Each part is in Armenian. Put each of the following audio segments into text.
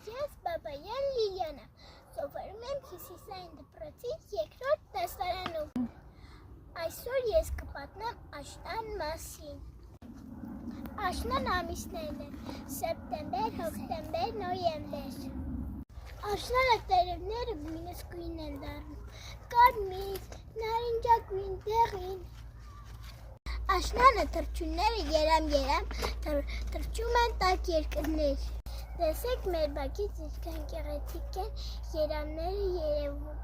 Ես Բաբայան Լիլիանա, սովորում եմ Հյուսիսային դպրոցի երկրորդ դասարանում։ Այսօր ես կպատմեմ աշնան մասին։ Աշնան ամիսներն են՝ սեպտեմբեր, հոկտեմբեր, նոյեմբեր։ Աշնանը տերևները մինուս գույն են դառնում, կարմիր, նարնջագույն, դեղին։ Աշնանը թռչունները երամ-երամ թռչում են տաք երկրներ։ Տեսեք մեր բակից ինչքան գեղեցիկ են երամները երևում։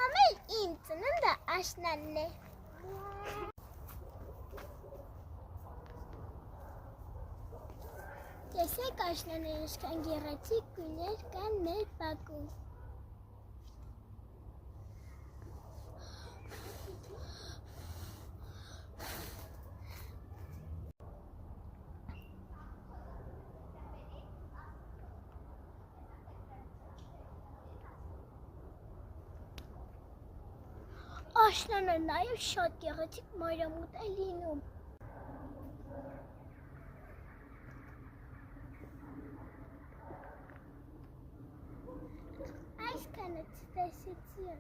Ամեն իմ ծնունդը աշնանն է։ Տեսեք աշնանը ինչքան գեղեցիկ գույներ կան մեր բակում։ Աշնանը նաև շատ գեղեցիկ մայրամուտ է լինում։ Այսքանը չտեսեցի։